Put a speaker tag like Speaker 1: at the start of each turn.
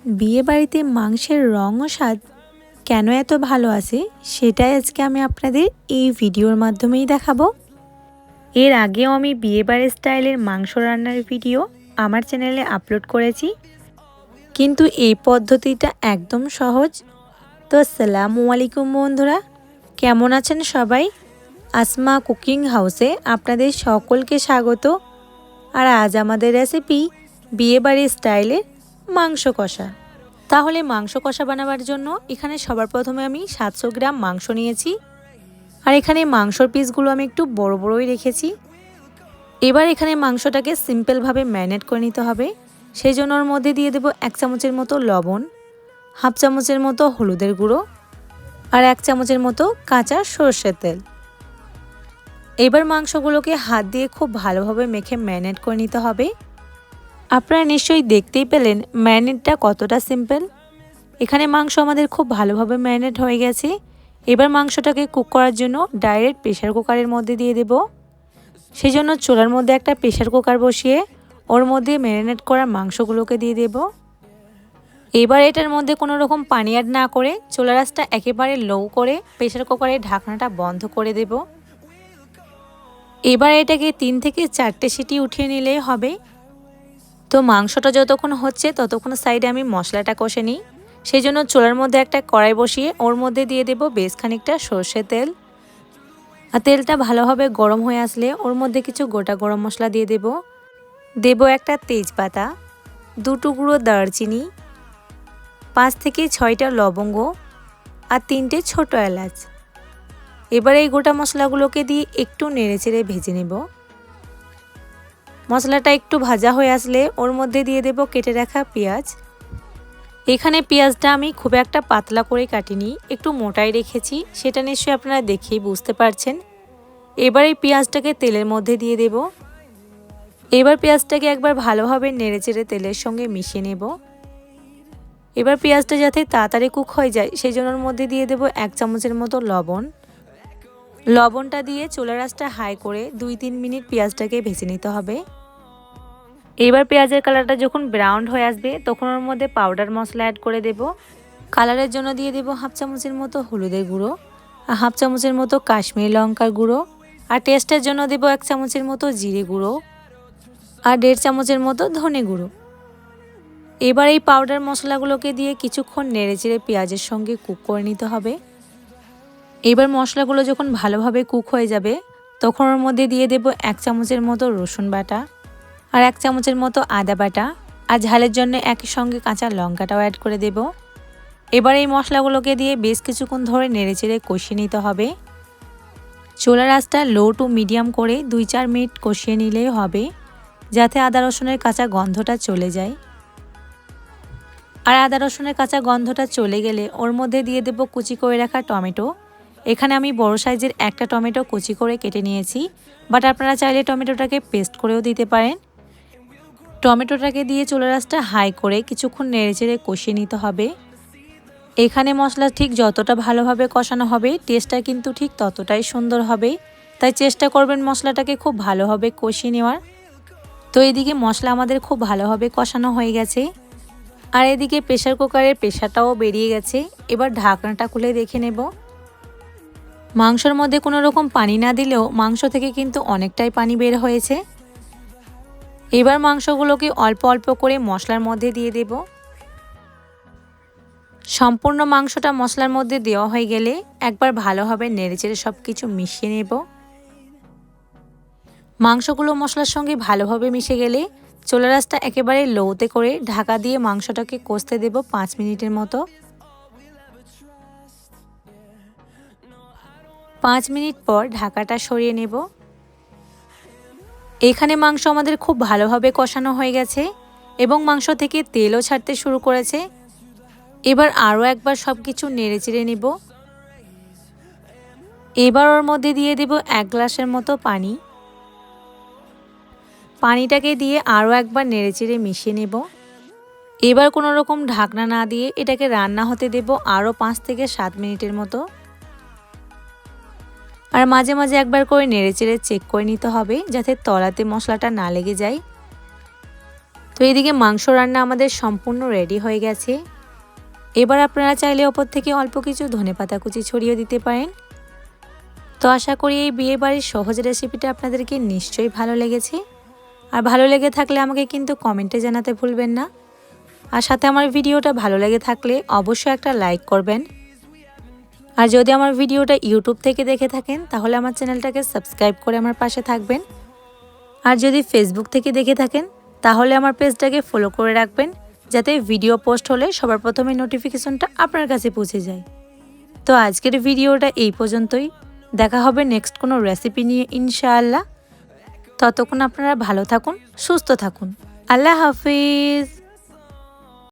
Speaker 1: বিয়েবাড়িতে মাংসের রং ও স্বাদ কেন এত ভালো আসে সেটাই আজকে আমি আপনাদের এই ভিডিওর মাধ্যমেই দেখাবো। এর আগেও আমি বিয়েবাড়ির স্টাইলের মাংস রান্নার ভিডিও আমার চ্যানেলে আপলোড করেছি, কিন্তু এই পদ্ধতিটা একদম সহজ। তো আসসালামু আলাইকুম বন্ধুরা, কেমন আছেন সবাই? আসমা কুকিং হাউসে আপনাদের সকলকে স্বাগত। আর আজ আমাদের রেসিপি বিয়েবাড়ির স্টাইলের মাংস কষা। তাহলে মাংস কষা বানাবার জন্য এখানে সবার প্রথমে আমি 700 গ্রাম মাংস নিয়েছি। আর এখানে মাংসর পিসগুলো আমি একটু বড় বড়ই রেখেছি। এবার এখানে মাংসটাকে সিম্পলভাবে ম্যারিনেট করে নিতে হবে। সেই জন্য ওর মধ্যে দিয়ে দেব 1 চামচের মতো লবণ, হাফ চামচের মতো হলুদের গুঁড়ো আর 1 চামচের মতো কাঁচা সরষের তেল। এবার মাংসগুলোকে হাত দিয়ে খুব ভালোভাবে মেখে ম্যারিনেট করে নিতে হবে। আপনারা নিশ্চয়ই দেখতেই পেলেন ম্যারিনেটটা কতটা সিম্পল। এখানে মাংস আমাদের খুব ভালোভাবে ম্যারিনেট হয়ে গেছে। এবার মাংসটাকে কুক করার জন্য ডাইরেক্ট প্রেশার কুকারের মধ্যে দিয়ে দেব। সেই জন্য চুলার মধ্যে একটা প্রেশার কুকার বসিয়ে ওর মধ্যে ম্যারিনেট করা মাংসগুলোকে দিয়ে দেব। এবার এটার মধ্যে কোনো রকম পানি অ্যাড না করে চুলার আঁচটা একেবারে লো করে প্রেশার কুকারের ঢাকনাটা বন্ধ করে দেব। এবার এটাকে 3 থেকে 4টে সিটি উঠিয়ে নিলেই হবে। তো মাংসটা যতক্ষণ হচ্ছে ততক্ষণ সাইডে আমি মশলাটা কষে নিই। সেই জন্য চুলার মধ্যে একটা কড়াই বসিয়ে ওর মধ্যে দিয়ে দেব বেশ খানিকটা সর্ষের তেল। আর তেলটা ভালোভাবে গরম হয়ে আসলে ওর মধ্যে কিছু গোটা গরম মশলা দিয়ে দেব একটা তেজপাতা, 2 টুকরো দারচিনি, 5 থেকে 6টা লবঙ্গ আর 3টে ছোট এলাচ। এবার এই গোটা মশলাগুলোকে দিয়ে একটু নেড়েচেড়ে ভেজে নেব। মশলাটা একটু ভাজা হয়ে আসলে ওর মধ্যে দিয়ে দেব কেটে রাখা পেঁয়াজ। এখানে পেঁয়াজটা আমি খুব একটা পাতলা করে কাটিনি, একটু মোটাই রেখেছি, সেটা নিশ্চয়ই আপনারা দেখেই বুঝতে পারছেন। এবার এই পেঁয়াজটাকে তেলের মধ্যে দিয়ে দেব। এবার পেঁয়াজটাকে একবার ভালোভাবে নেড়েচেড়ে তেলের সঙ্গে মিশিয়ে নেব। এবার পেঁয়াজটা যাতে তাড়াতাড়ি কুক হয়ে যায় সেই জন্য ওর মধ্যে দিয়ে দেব 1 চামচের মতো লবণ। লবণটা দিয়ে চুলার আঁচটা হাই করে 2-3 মিনিট পেঁয়াজটাকে ভেজে নিতে হবে। এবার পেঁয়াজের কালারটা যখন ব্রাউন হয়ে আসবে তখন ওর মধ্যে পাউডার মশলা অ্যাড করে দেব। কালারের জন্য দিয়ে দেব হাফ চামচের মতো হলুদের গুঁড়ো আর হাফ চামচের মতো কাশ্মীরি লঙ্কার গুঁড়ো। আর টেস্টের জন্য দেব 1 চামচের মতো জিরে গুঁড়ো আর 1.5 চামচের মতো ধনে গুঁড়ো। এবার এই পাউডার মশলাগুলোকে দিয়ে কিছুক্ষণ নেড়েচেড়ে পেঁয়াজের সঙ্গে কুক করে নিতে হবে। এবার মশলাগুলো যখন ভালোভাবে কুক হয়ে যাবে তখন ওর মধ্যে দিয়ে দেব 1 চামচের মতো রসুন বাটা আর 1 চামচের মতো আদা বাটা আর ঝালের জন্য একই সঙ্গে কাঁচা লঙ্কাটাও অ্যাড করে দেব। এবার এই মশলাগুলোকে দিয়ে বেশ কিছুক্ষণ ধরে নেড়েচেড়ে কষিয়ে নিতে হবে। চুলার আঁচটা লো টু মিডিয়াম করে 2-4 মিনিট কষিয়ে নিলেই হবে, যাতে আদা রসুনের কাঁচা গন্ধটা চলে যায়। আর আদা রসুনের কাঁচা গন্ধটা চলে গেলে ওর মধ্যে দিয়ে দেব কুচি করে রাখা টমেটো। এখানে আমি বড় সাইজের একটা টমেটো কুচি করে কেটে নিয়েছি, বাট আপনারা চাইলে টমেটোটাকে পেস্ট করেও দিতে পারেন। টমেটোটাকে দিয়ে চুলার আঁচটা হাই করে কিছুক্ষণ নেড়েচেড়ে কষিয়ে নিতে হবে। এখানে মশলা ঠিক যতটা ভালোভাবে কষানো হবে টেস্টটা কিন্তু ঠিক ততটাই সুন্দর হবে, তাই চেষ্টা করবেন মশলাটাকে খুব ভালোভাবে কষিয়ে নেওয়ার। তো এদিকে মশলা আমাদের খুব ভালোভাবে কষানো হয়ে গেছে আর এদিকে প্রেশার কুকারের প্রেশারটাও বেরিয়ে গেছে। এবার ঢাকনাটা খুলে দেখে নেব। মাংসের মধ্যে কোনো রকম পানি না দিলেও মাংস থেকে কিন্তু অনেকটাই পানি বের হয়েছে। এবার মাংসগুলোকে অল্প অল্প করে মশলার মধ্যে দিয়ে দেব। সম্পূর্ণ মাংসটা মশলার মধ্যে দেওয়া হয়ে গেলে একবার ভালোভাবে নেড়েচেড়ে সব কিছু মিশিয়ে নেব। মাংসগুলো মশলার সঙ্গে ভালোভাবে মিশে গেলে চুলার আঁচটা একেবারে লোতে করে ঢাকা দিয়ে মাংসটাকে কষতে দেব 5 মিনিটের মতো। 5 মিনিট পর ঢাকাটা সরিয়ে নেব। এখানে মাংস আমাদের খুব ভালোভাবে কষানো হয়ে গেছে এবং মাংস থেকে তেলও ছাড়তে শুরু করেছে। এবার আরও একবার সব কিছু নেড়েচেড়ে নেব। এবার ওর মধ্যে দিয়ে দেব 1 গ্লাসের মতো পানি। পানিটাকে দিয়ে আরও একবার নেড়েচেড়ে মিশিয়ে নেব। এবার কোনো রকম ঢাকনা না দিয়ে এটাকে রান্না হতে দেব আরও 5 থেকে 7 মিনিটের মতো। আর মাঝে মাঝে একবার করে নেড়েচেড়ে চেক করে নিতে হবে যাতে তলাতে মশলাটা না লেগে যায়। তো এইদিকে মাংস রান্না আমাদের সম্পূর্ণ রেডি হয়ে গেছে। এবার আপনারা চাইলে ওপর থেকে অল্প কিছু ধনেপাতা কুচি ছড়িয়ে দিতে পারেন। তো আশা করি এই বিয়েবাড়ির সহজ রেসিপিটা আপনাদেরকে নিশ্চয়ই ভালো লেগেছে। আর ভালো লেগে থাকলে আমাকে কিন্তু কমেন্টে জানাতে ভুলবেন না। আর সাথে আমার ভিডিওটা ভালো লেগে থাকলে অবশ্যই একটা লাইক করবেন। আর যদি আমার ভিডিওটা ইউটিউব থেকে দেখে থাকেন তাহলে আমার চ্যানেলটাকে সাবস্ক্রাইব করে আমার পাশে থাকবেন। আর যদি ফেসবুক থেকে দেখে থাকেন তাহলে আমার পেজটাকে ফলো করে রাখবেন, যাতে ভিডিও পোস্ট হলে সবার প্রথমে নোটিফিকেশনটা আপনার কাছে পৌঁছে যায়। তো আজকের ভিডিওটা এই পর্যন্তই। দেখা হবে নেক্সট কোনো রেসিপি নিয়ে ইনশাআল্লাহ। ততক্ষণ আপনারা ভালো থাকুন, সুস্থ থাকুন। আল্লাহ হাফিজ।